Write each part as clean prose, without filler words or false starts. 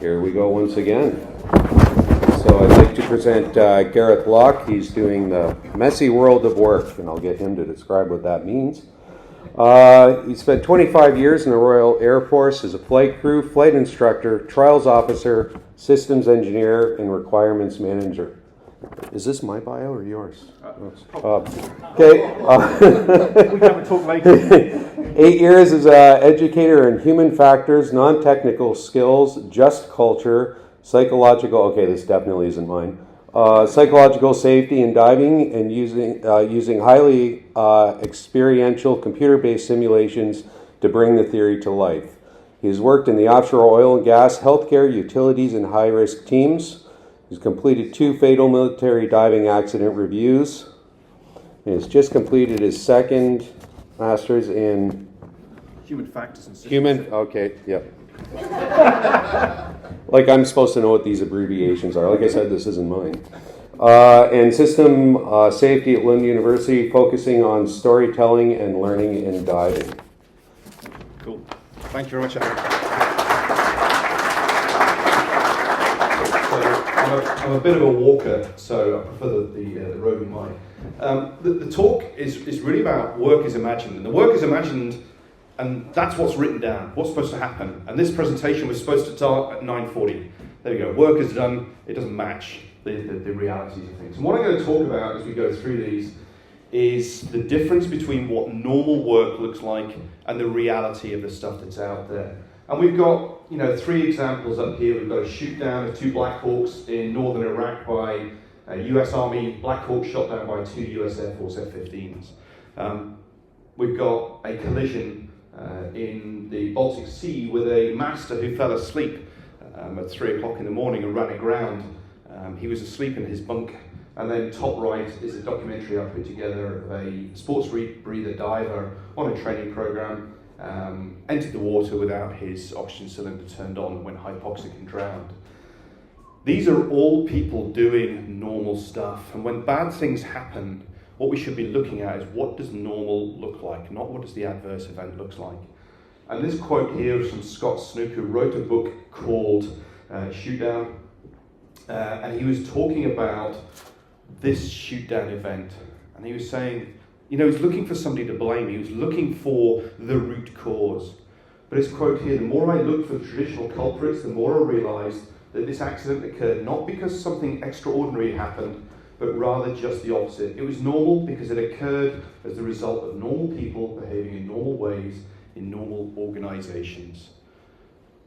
Here we go once again. So I'd like to present Gareth Lock. He's doing the messy world of work, and I'll get him to describe what that means. He spent 25 years in the Royal Air Force as a flight crew, flight instructor, trials officer, systems engineer, and requirements manager. Is this my bio or yours? Okay. We can talk later. 8 years as an educator in human factors, non-technical skills, just culture, psychological, okay, this definitely isn't mine, psychological safety in diving and using highly experiential computer-based simulations to bring the theory to life. He has worked in the offshore oil and gas, healthcare, utilities, and high-risk teams. He's completed 2 fatal military diving accident reviews. And has just completed his second master's in Human factors and systems. Okay, yep. Like I'm supposed to know what these abbreviations are. Like I said, this isn't mine. And system safety at Lund University, focusing on storytelling and learning in diving. Cool. Thank you very much, Aaron. I'm a bit of a walker, so I prefer the roving mind. The talk is really about work is imagined, and the work is imagined, and that's what's written down, what's supposed to happen. And this presentation was supposed to start at 9:40. There we go, work is done, it doesn't match the realities of things. And what I'm going to talk about as we go through these is the difference between what normal work looks like and the reality of the stuff that's out there. And we've got, 3 examples up here. We've got a shoot down of 2 Black Hawks in northern Iraq by a US Army Black Hawk shot down by 2 US Air Force F-15s. We've got a collision in the Baltic Sea with a master who fell asleep at 3 o'clock in the morning and ran aground. He was asleep in his bunk. And then top right is a documentary I put together of a sports breather diver on a training program. Entered the water without his oxygen cylinder turned on, went hypoxic and drowned. These are all people doing normal stuff, and when bad things happen, what we should be looking at is what does normal look like, not what does the adverse event look like. And this quote here is from Scott Snook, who wrote a book called Shoot Down, and he was talking about this shoot down event, and he was saying, he was looking for somebody to blame. He was looking for the root cause. But his quote here, the more I looked for traditional culprits, the more I realized that this accident occurred not because something extraordinary happened, but rather just the opposite. It was normal because it occurred as the result of normal people behaving in normal ways in normal organizations.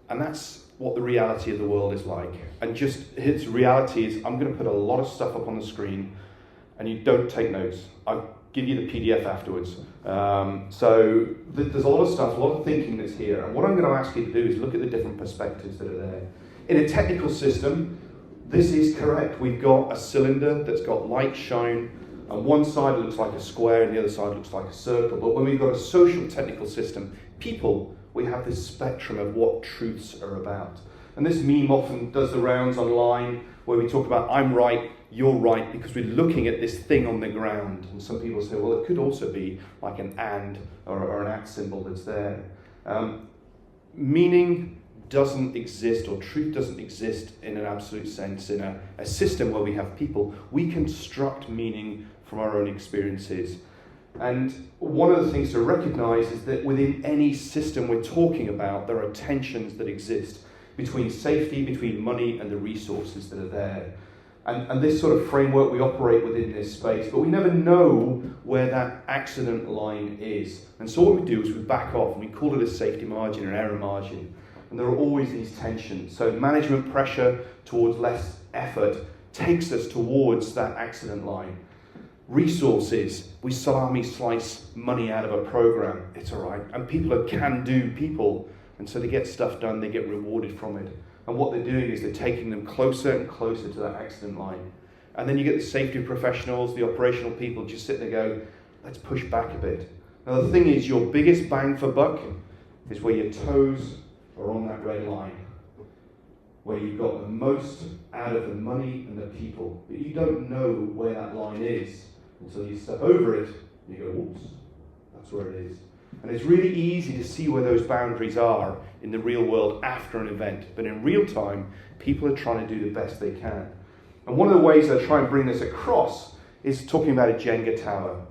And that's what the reality of the world is like. And just its reality is, I'm going to put a lot of stuff up on the screen, and you don't take notes. I'll give you the PDF afterwards. So there's a lot of stuff, a lot of thinking that's here. And what I'm going to ask you to do is look at the different perspectives that are there. In a technical system, this is correct. We've got a cylinder that's got light shown. On one side it looks like a square, and the other side looks like a circle. But when we've got a social technical system, people, we have this spectrum of what truths are about. And this meme often does the rounds online, where we talk about I'm right, you're right, because we're looking at this thing on the ground. And some people say, well, it could also be like an and or an at symbol that's there. Meaning doesn't exist, or truth doesn't exist in an absolute sense. In a system where we have people, we construct meaning from our own experiences. And one of the things to recognize is that within any system we're talking about, there are tensions that exist between safety, between money, and the resources that are there. And this sort of framework, we operate within this space, but we never know where that accident line is. And so what we do is we back off, and we call it a safety margin or error margin. And there are always these tensions. So management pressure towards less effort takes us towards that accident line. Resources, we salami slice money out of a program, it's all right. And people are can-do people, and so they get stuff done, they get rewarded from it. And what they're doing is they're taking them closer and closer to that accident line. And then you get the safety professionals, the operational people just sit there and go, let's push back a bit. Now the thing is, your biggest bang for buck is where your toes are on that red line, where you've got the most out of the money and the people. But you don't know where that line is until you step over it and you go, whoops, that's where it is. And it's really easy to see where those boundaries are in the real world after an event. But in real time, people are trying to do the best they can. And one of the ways I try and bring this across is talking about a Jenga tower.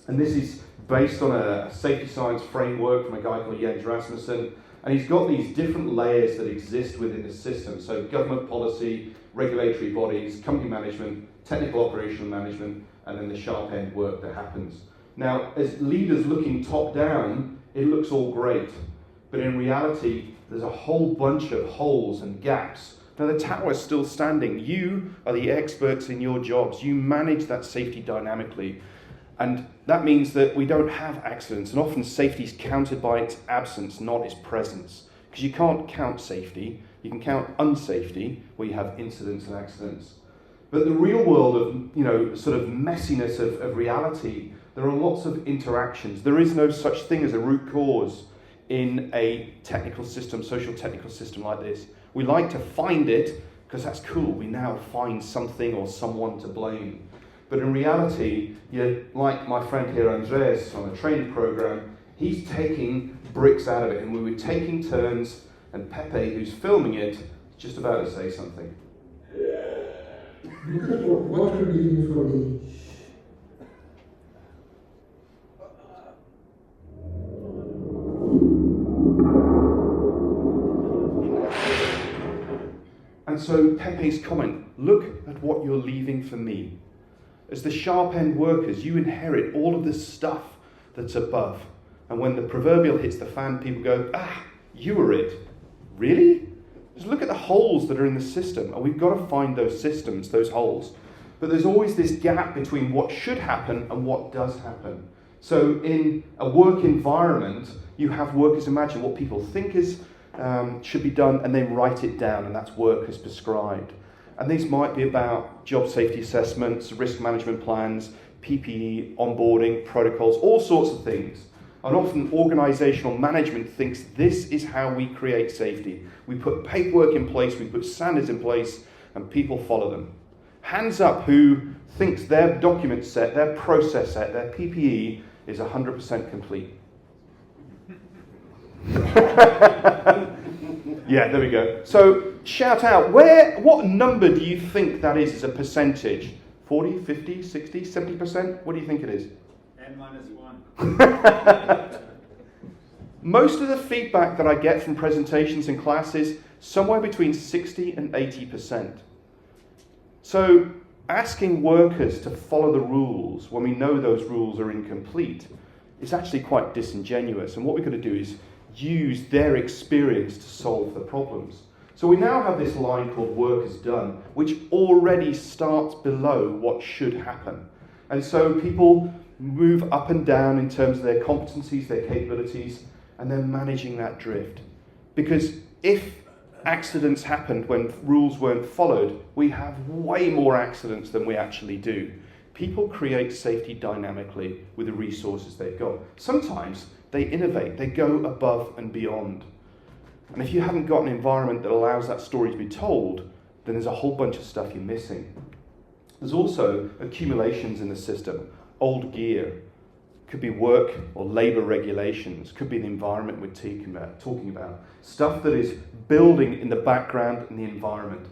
And this is based on a safety science framework from a guy called Jens Rasmussen. And he's got these different layers that exist within the system. So government policy, regulatory bodies, company management, technical operational management, and then the sharp end work that happens. Now, as leaders looking top down, it looks all great. But in reality, there's a whole bunch of holes and gaps. Now, the tower is still standing. You are the experts in your jobs. You manage that safety dynamically. And that means that we don't have accidents. And often safety is counted by its absence, not its presence. Because you can't count safety. You can count unsafety, where you have incidents and accidents. But the real world of, sort of messiness of reality, there are lots of interactions. There is no such thing as a root cause in a technical system, social technical system like this. We like to find it because that's cool. We now find something or someone to blame. But in reality, like my friend here, Andreas, on a training program, he's taking bricks out of it. And we were taking turns, and Pepe, who's filming it, is just about to say something. Look at what you're doing for me. And so Pepe's comment, look at what you're leaving for me. As the sharp end workers, you inherit all of this stuff that's above. And when the proverbial hits the fan, people go, you were it. Really? Just look at the holes that are in the system. And we've got to find those systems, those holes. But there's always this gap between what should happen and what does happen. So in a work environment, you have workers imagine what people think should be done, and they write it down, and that's work as prescribed. And these might be about job safety assessments, risk management plans, PPE, onboarding, protocols, all sorts of things. And often organisational management thinks this is how we create safety. We put paperwork in place, we put standards in place, and people follow them. Hands up who thinks their document set, their process set, their PPE is 100% complete. Yeah, there we go. So shout out, what number do you think that is as a percentage? 40, 50, 60, 70%? What do you think it is? N-1. Most of the feedback that I get from presentations and classes, somewhere between 60 and 80%. So asking workers to follow the rules when we know those rules are incomplete is actually quite disingenuous. And what we're going to do is use their experience to solve the problems. So we now have this line called work is done, which already starts below what should happen. And so people move up and down in terms of their competencies, their capabilities, and they're managing that drift. Because if accidents happened when rules weren't followed, we have way more accidents than we actually do. People create safety dynamically with the resources they've got. Sometimes they innovate, they go above and beyond. And if you haven't got an environment that allows that story to be told, then there's a whole bunch of stuff you're missing. There's also accumulations in the system, old gear. Could be work or labour regulations, could be the environment we're talking about. Stuff that is building in the background in the environment.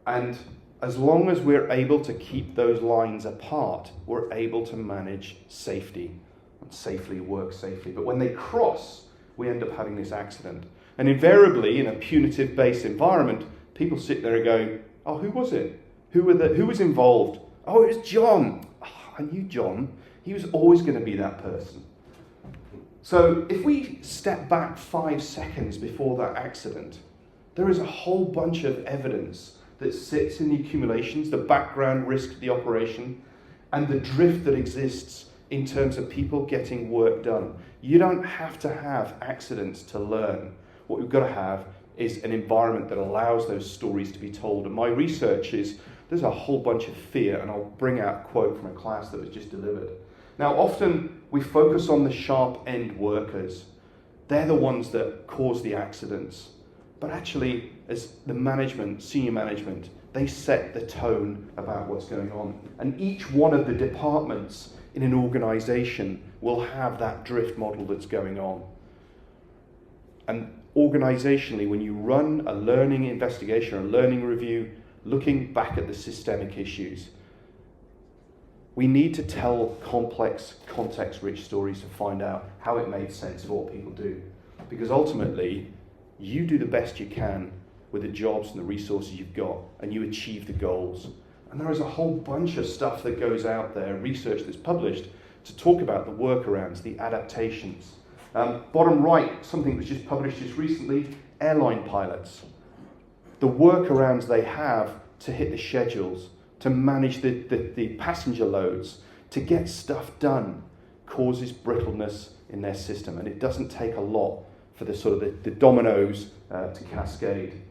And as long as we're able to keep those lines apart, we're able to manage safety and safely work safely. But when they cross, we end up having this accident. And invariably, in a punitive-based environment, people sit there and go, oh, who was it? Who was involved? Oh, it was John. Oh, I knew John. He was always going to be that person. So if we step back 5 seconds before that accident, there is a whole bunch of evidence that sits in the accumulations, the background risk to the operation, and the drift that exists in terms of people getting work done. You don't have to have accidents to learn. What we've got to have is an environment that allows those stories to be told. And my research is there's a whole bunch of fear, and I'll bring out a quote from a class that was just delivered. Now, often we focus on the sharp end workers. They're the ones that cause the accidents. But actually, as the management, senior management, they set the tone about what's going on. And each one of the departments in an organisation will have that drift model that's going on. And organisationally, when you run a learning investigation or a learning review, looking back at the systemic issues, we need to tell complex, context-rich stories to find out how it made sense of what people do. Because ultimately, you do the best you can with the jobs and the resources you've got, and you achieve the goals. And there is a whole bunch of stuff that goes out there, research that's published, to talk about the workarounds, the adaptations. Bottom right, something that was just published just recently, airline pilots. The workarounds they have to hit the schedules, to manage the passenger loads, to get stuff done, causes brittleness in their system. And it doesn't take a lot for the sort of the dominoes to cascade.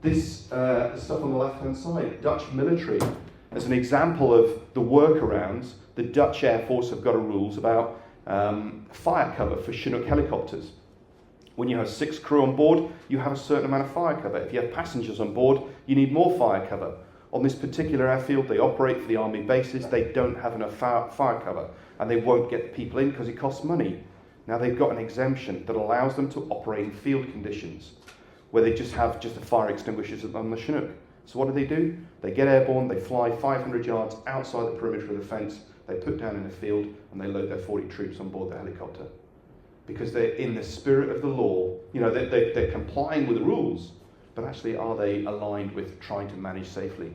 This stuff on the left-hand side, Dutch military, as an example of the workarounds, the Dutch Air Force have got rules about fire cover for Chinook helicopters. When you have 6 crew on board, you have a certain amount of fire cover. If you have passengers on board, you need more fire cover. On this particular airfield, they operate for the army bases, they don't have enough fire cover, and they won't get the people in because it costs money. Now they've got an exemption that allows them to operate in field conditions, where they just have the fire extinguishers on the Chinook. So what do? They get airborne, they fly 500 yards outside the perimeter of the fence, they put down in a field, and they load their 40 troops on board the helicopter. Because they're in the spirit of the law. You know, they're complying with the rules, but actually are they aligned with trying to manage safely?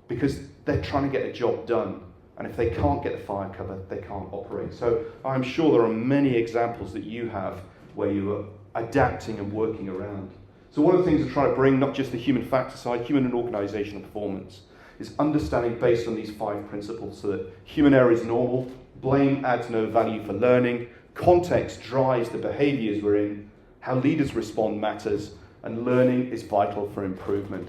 Because they're trying to get a job done, and if they can't get the fire cover, they can't operate. So I'm sure there are many examples that you have where you are adapting and working around. So one of the things we're trying to bring, not just the human factor side, human and organisational performance, is understanding based on these 5 principles, so that human error is normal, blame adds no value for learning, context drives the behaviours we're in, how leaders respond matters, and learning is vital for improvement.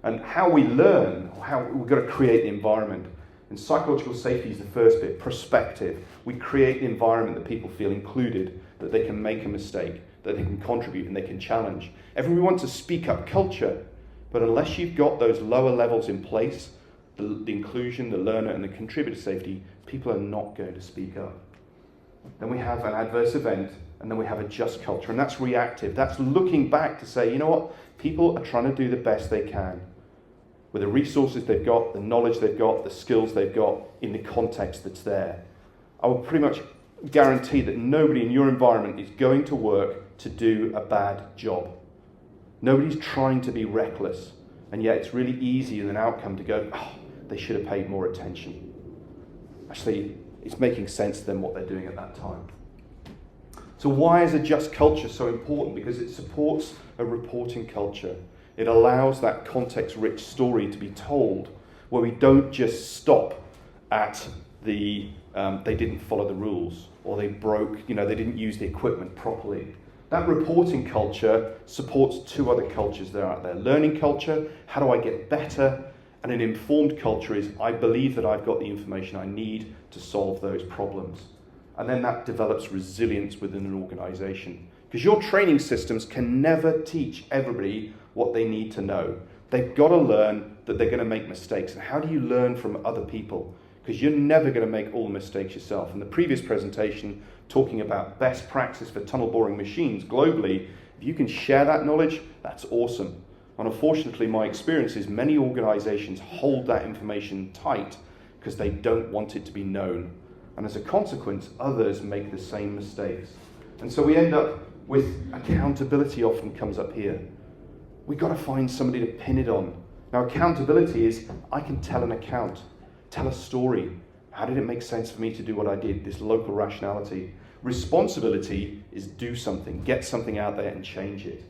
And how we learn, how we've got to create the environment. And psychological safety is the first bit, perspective. We create the environment that people feel included, that they can make a mistake, that they can contribute and they can challenge. Everybody wants a speak up culture, but unless you've got those lower levels in place, the inclusion, the learner and the contributor safety, people are not going to speak up. Then we have an adverse event, and then we have a just culture, and that's reactive. That's looking back to say, you know what, people are trying to do the best they can with the resources they've got, the knowledge they've got, the skills they've got in the context that's there. I will pretty much guarantee that nobody in your environment is going to work to do a bad job. Nobody's trying to be reckless, and yet it's really easy in an outcome to go, oh, they should have paid more attention. Actually, it's making sense to them what they're doing at that time. So why is a just culture so important? Because it supports a reporting culture. It allows that context-rich story to be told, where we don't just stop at the they didn't follow the rules, or they broke, they didn't use the equipment properly. That reporting culture supports 2 other cultures that are out there. Learning culture, how do I get better? And an informed culture is, I believe that I've got the information I need to solve those problems. And then that develops resilience within an organisation. Because your training systems can never teach everybody what they need to know. They've got to learn that they're going to make mistakes. And how do you learn from other people? Because you're never going to make all the mistakes yourself. In the previous presentation, talking about best practice for tunnel boring machines globally, if you can share that knowledge, that's awesome. And unfortunately, my experience is many organisations hold that information tight because they don't want it to be known. And as a consequence, others make the same mistakes. And so we end up with accountability often comes up here. We've got to find somebody to pin it on. Now, accountability is, I can tell an account, tell a story. How did it make sense for me to do what I did? This local rationality. Responsibility is do something, get something out there and change it.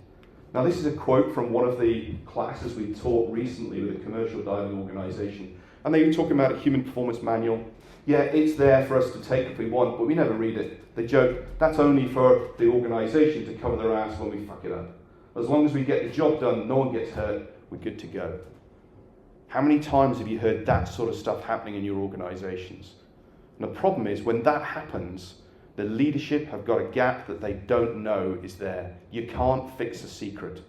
Now, this is a quote from one of the classes we taught recently with a commercial diving organisation. And they were talking about a human performance manual. Yeah, it's there for us to take if we want, but we never read it. They joke, that's only for the organisation to cover their ass when we fuck it up. As long as we get the job done, no one gets hurt, we're good to go. How many times have you heard that sort of stuff happening in your organisations? And the problem is, when that happens, the leadership have got a gap that they don't know is there. You can't fix a secret.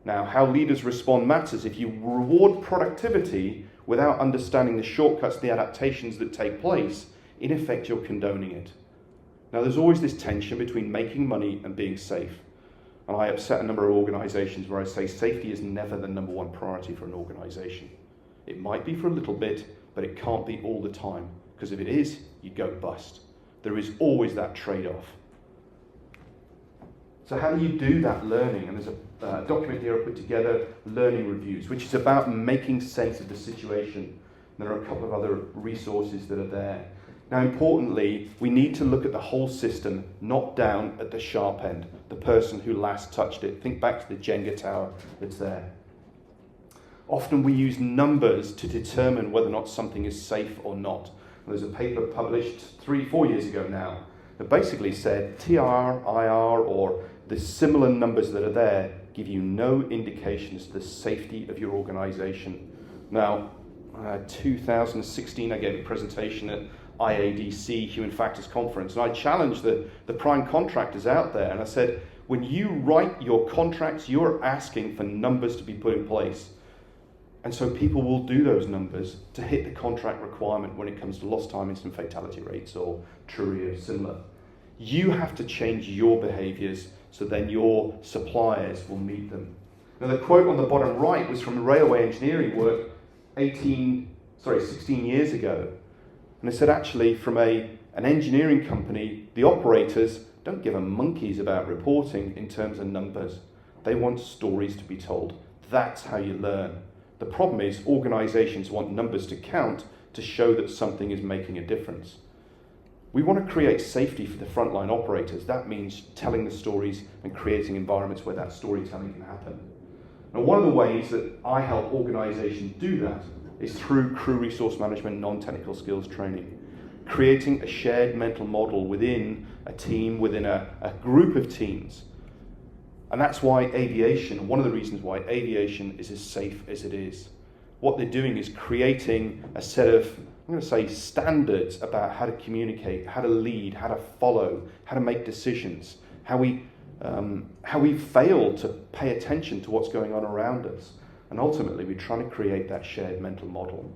Now, how leaders respond matters. If you reward productivity without understanding the shortcuts, the adaptations that take place, in effect you're condoning it. Now there's always this tension between making money and being safe. And I upset a number of organisations where I say safety is never the number one priority for an organisation. It might be for a little bit, but it can't be all the time, because if it is, you go bust. There is always that trade-off. So how do you do that learning? And there's a document here I put together, learning reviews, which is about making sense of the situation. And there are a couple of other resources that are there. Now, importantly, we need to look at the whole system, not down at the sharp end, the person who last touched it. Think back to the Jenga tower that's there. Often we use numbers to determine whether or not something is safe or not. And there's a paper published 3-4 years ago now that basically said TR, IR, or the similar numbers that are there give you no indication as to the safety of your organisation. Now, 2016, I gave a presentation at IADC Human Factors Conference, and I challenged the prime contractors out there, and I said, when you write your contracts, you're asking for numbers to be put in place. And so people will do those numbers to hit the contract requirement when it comes to lost time incident fatality rates or TRUI or similar. You have to change your behaviours so then your suppliers will meet them. Now the quote on the bottom right was from railway engineering work 16 years ago. And they said actually from an engineering company, the operators don't give a monkeys about reporting in terms of numbers. They want stories to be told. That's how you learn. The problem is organisations want numbers to count to show that something is making a difference. We want to create safety for the frontline operators. That means telling the stories and creating environments where that storytelling can happen. And one of the ways that I help organisations do that is through crew resource management, non-technical skills training. Creating a shared mental model within a team, within a group of teams. And that's why aviation, one of the reasons why aviation is as safe as it is. What they're doing is creating a set of, I'm going to say, standards about how to communicate, how to lead, how to follow, how to make decisions, how we fail to pay attention to what's going on around us. And ultimately, we're trying to create that shared mental model.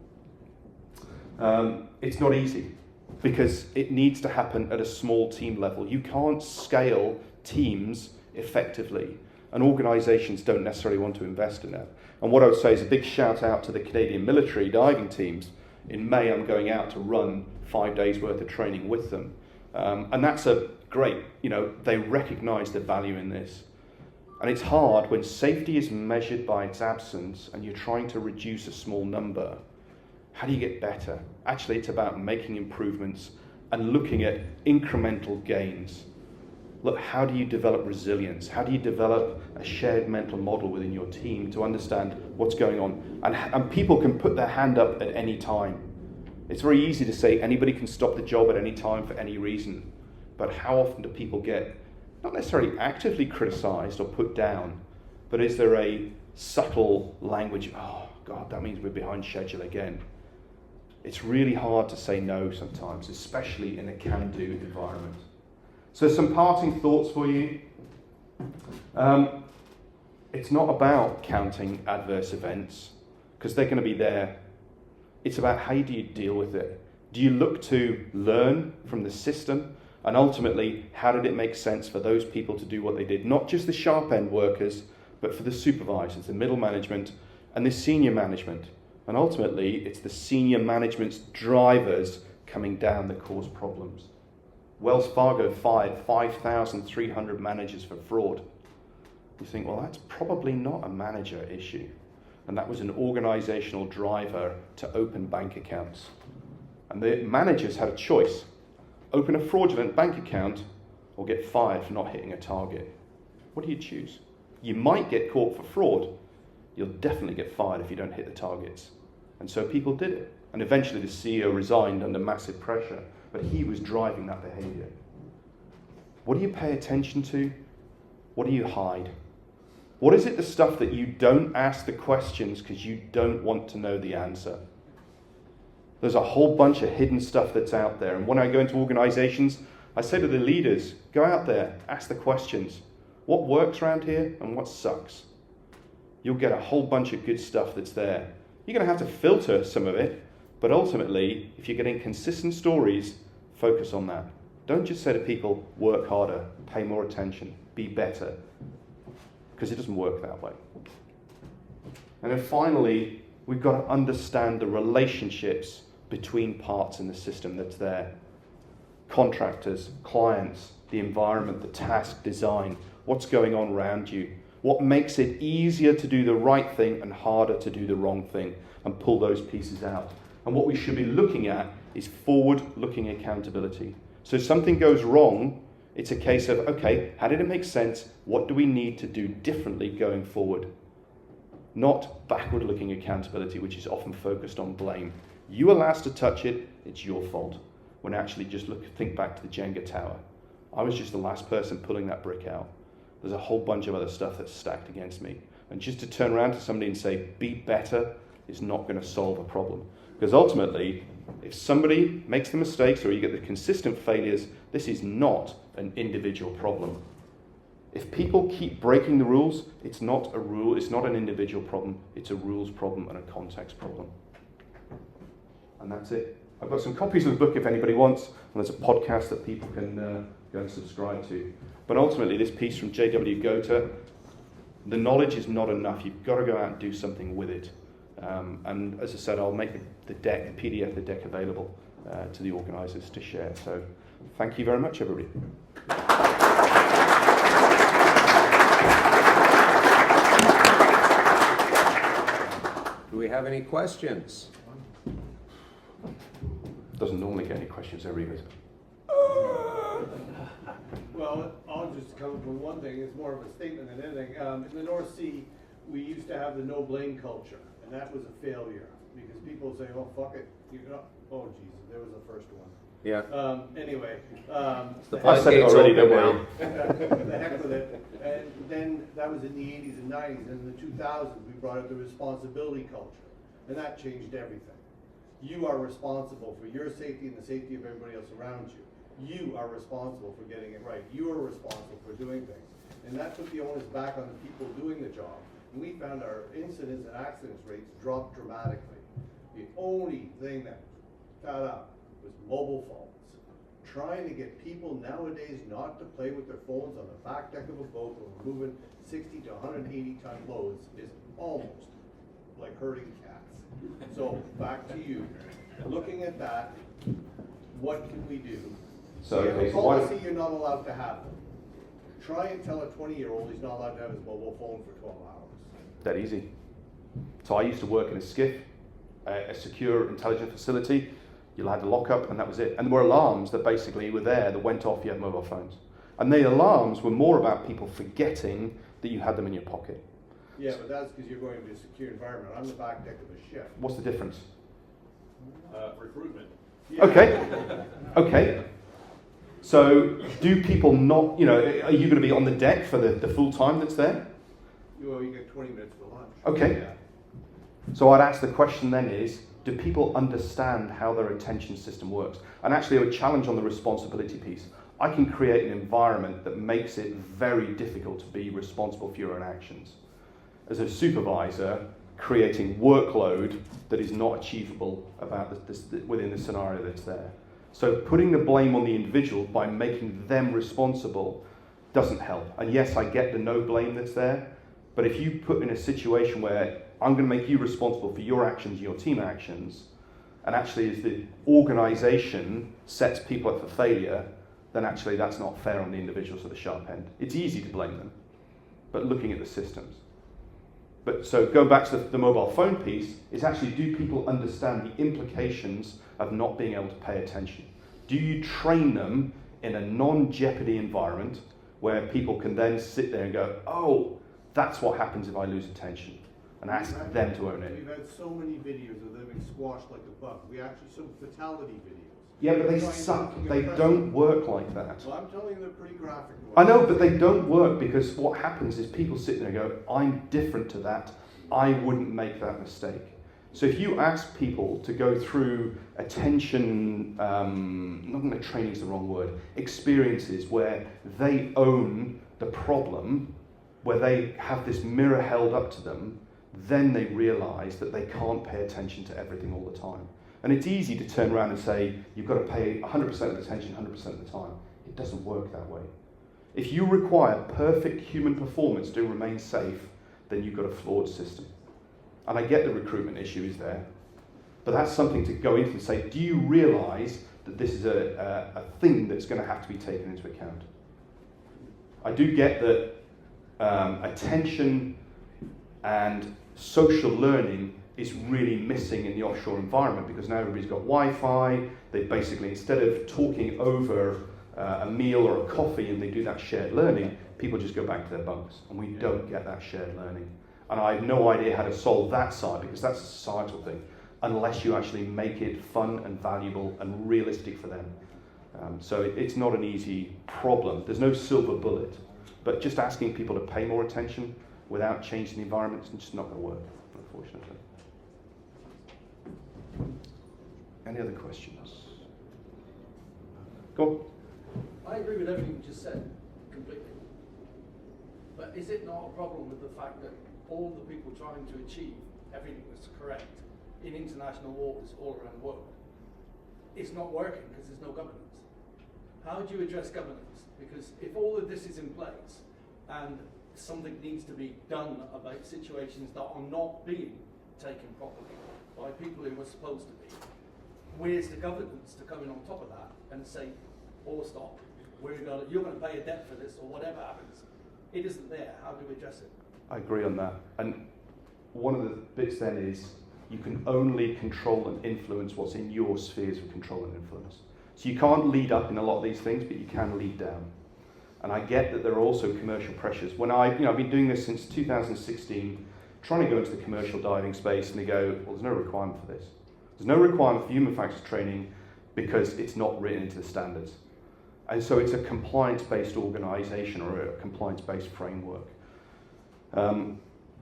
It's not easy because it needs to happen at a small team level. You can't scale teams effectively, and organisations don't necessarily want to invest in that. And what I would say is a big shout out to the Canadian military diving teams. In May, I'm going out to run 5 days worth of training with them. And that's a great, they recognise the value in this. And it's hard when safety is measured by its absence and you're trying to reduce a small number. How do you get better? Actually, it's about making improvements and looking at incremental gains. Look, how do you develop resilience? How do you develop a shared mental model within your team to understand what's going on? And people can put their hand up at any time. It's very easy to say anybody can stop the job at any time for any reason. But how often do people get, not necessarily actively criticised or put down, but is there a subtle language, oh God, that means we're behind schedule again. It's really hard to say no sometimes, especially in a can-do environment. So some parting thoughts for you. It's not about counting adverse events, because they're going to be there. It's about how do you deal with it. Do you look to learn from the system? And ultimately, how did it make sense for those people to do what they did? Not just the sharp end workers, but for the supervisors, the middle management, and the senior management. And ultimately, it's the senior management's drivers coming down that cause problems. Wells Fargo fired 5,300 managers for fraud. You think, well, that's probably not a manager issue. And that was an organizational driver to open bank accounts. And the managers had a choice. Open a fraudulent bank account or get fired for not hitting a target. What do you choose? You might get caught for fraud. You'll definitely get fired if you don't hit the targets. And so people did it. And eventually the CEO resigned under massive pressure. But he was driving that behaviour. What do you pay attention to? What do you hide? What is it the stuff that you don't ask the questions because you don't want to know the answer? There's a whole bunch of hidden stuff that's out there. And when I go into organisations, I say to the leaders, go out there, ask the questions. What works around here and what sucks? You'll get a whole bunch of good stuff that's there. You're going to have to filter some of it. But ultimately, if you're getting consistent stories Focus on that. Don't just say to people, work harder, pay more attention, be better, because it doesn't work that way. And then finally, we've got to understand the relationships between parts in the system that's there. Contractors, clients, the environment, the task, design, what's going on around you, what makes it easier to do the right thing and harder to do the wrong thing, and pull those pieces out. And what we should be looking at is forward-looking accountability. So if something goes wrong, it's a case of, okay, how did it make sense? What do we need to do differently going forward? Not backward-looking accountability, which is often focused on blame. You were last to touch it, it's your fault. When actually just think back to the Jenga tower. I was just the last person pulling that brick out. There's a whole bunch of other stuff that's stacked against me. And just to turn around to somebody and say, be better, is not going to solve a problem. Because ultimately, if somebody makes the mistakes or you get the consistent failures, this is not an individual problem. If people keep breaking the rules, it's not a rule, it's not an individual problem, it's a rules problem and a context problem. And that's it. I've got some copies of the book if anybody wants, and there's a podcast that people can go and subscribe to. But ultimately, this piece from J.W. Goethe, the knowledge is not enough. You've got to go out and do something with it. And as I said, I'll make the PDF, the deck available to the organisers to share. So thank you very much, everybody. Do we have any questions? Doesn't normally get any questions every year. Well, I'll just come up with one thing. It's more of a statement than anything. In the North Sea, we used to have the no blame culture, and that was a failure because people say, "Oh, fuck it," oh Jesus, there was the first one. Yeah. Anyway, I said it already, don't worry. the heck with it. And then that was in the 80s and 90s. And in the 2000s, we brought up the responsibility culture, and that changed everything. You are responsible for your safety and the safety of everybody else around you. You are responsible for getting it right. You are responsible for doing things. And that put the onus back on the people doing the job. And we found our incidents and accidents rates dropped dramatically. The only thing that got up was mobile phones. Trying to get people nowadays not to play with their phones on the back deck of a boat when we're moving 60 to 180 ton loads is almost like herding cats. So back to you. Looking at that, what can we do? So, you have okay, a so why- policy you're not allowed to have them. Try and tell a 20-year-old he's not allowed to have his mobile phone for 12 hours. That easy. So I used to work in a skiff, a secure, intelligent facility. You had the lockup, and that was it. And there were alarms that basically were there that went off. You had mobile phones, and the alarms were more about people forgetting that you had them in your pocket. Yeah, but that's because you're going to a secure environment. I'm the back deck of a ship. What's the difference? Recruitment. Yeah. Okay. So do people not? Are you going to be on the deck for the full time that's there? Well, you get 20 minutes for lunch. Okay. Yeah. So I'd ask the question then is, do people understand how their attention system works? And actually I would challenge on the responsibility piece. I can create an environment that makes it very difficult to be responsible for your own actions. As a supervisor, creating workload that is not achievable within the scenario that's there. So putting the blame on the individual by making them responsible doesn't help. And yes, I get the no blame that's there, but if you put in a situation where I'm going to make you responsible for your actions, your team actions, and actually as the organisation sets people up for failure, then actually that's not fair on the individuals at the sharp end. It's easy to blame them, but looking at the systems. But so going back to the mobile phone piece, is actually, do people understand the implications of not being able to pay attention? Do you train them in a non-jeopardy environment where people can then sit there and go, oh, that's what happens if I lose attention, and ask them to own it? We've had so many videos of them being squashed like a bug. We actually saw fatality videos. Yeah, but they suck. They don't work like that. Well, I'm telling you, they're pretty graphic. I know, but they don't work because what happens is people sit there and go, I'm different to that. I wouldn't make that mistake. So if you ask people to go through attention, not going to training is the wrong word, experiences where they own the problem, where they have this mirror held up to them, then they realise that they can't pay attention to everything all the time. And it's easy to turn around and say, you've got to pay 100% of attention 100% of the time. It doesn't work that way. If you require perfect human performance to remain safe, then you've got a flawed system. And I get the recruitment issue is there, but that's something to go into and say, do you realise that this is a thing that's going to have to be taken into account? I do get that attention and social learning is really missing in the offshore environment, because now everybody's got Wi-Fi. They basically, instead of talking over a meal or a coffee and they do that shared learning, people just go back to their bunks, and we don't get that shared learning. And I have no idea how to solve that side, because that's a societal thing, unless you actually make it fun and valuable and realistic for them. So it's not an easy problem. There's no silver bullet, but just asking people to pay more attention without changing the environment is just not going to work, unfortunately. Any other questions? Go on. I agree with everything you just said, completely. But is it not a problem with the fact that all the people trying to achieve everything that's correct in international waters all around the world, it's not working because there's no governance? How do you address governance? Because if all of this is in place and something needs to be done about situations that are not being taken properly by people who are supposed to be, where's the governance to come in on top of that and say, oh, stop, you're going to pay a debt for this, or whatever happens? It isn't there. How do we address it? I agree on that. And one of the bits then is you can only control and influence what's in your spheres of control and influence. So you can't lead up in a lot of these things, but you can lead down. And I get that there are also commercial pressures. When I've been doing this since 2016, trying to go into the commercial diving space, and they go, well, there's no requirement for this. There's no requirement for human factors training because it's not written into the standards. And so it's a compliance-based organisation or a compliance-based framework.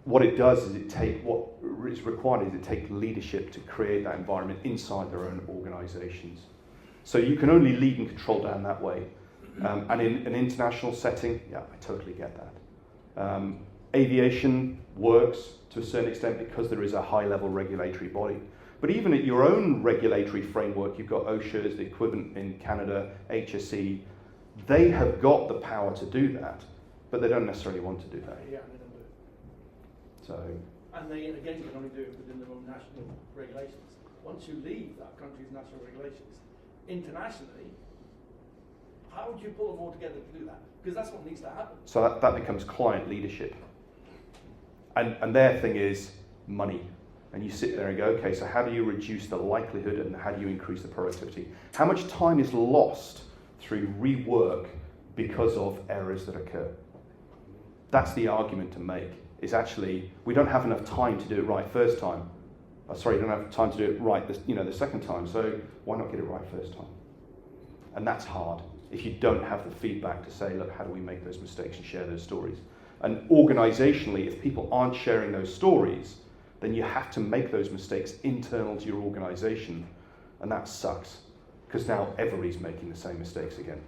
What it does is what is required is it take leadership to create that environment inside their own organisations. So you can only lead and control down that way. And in an international setting, yeah, I totally get that. Aviation works to a certain extent because there is a high-level regulatory body. But even at your own regulatory framework, you've got OSHA, the equivalent in Canada, HSE. They have got the power to do that, but they don't necessarily want to do that. Yeah, they don't do it. So. And they, again, can only do it within their own national regulations. Once you leave that country's national regulations, internationally, how would you pull them all together to do that? Because that's what needs to happen. So that becomes client leadership. And their thing is money. And you sit there and go, okay, so how do you reduce the likelihood and how do you increase the productivity? How much time is lost through rework because of errors that occur? That's the argument to make, is actually, we don't have enough time to do it right first time. You don't have time to do it right the second time, so why not get it right first time? And that's hard if you don't have the feedback to say, look, how do we make those mistakes and share those stories? And organisationally, if people aren't sharing those stories, then you have to make those mistakes internal to your organisation, and that sucks, because now everybody's making the same mistakes again.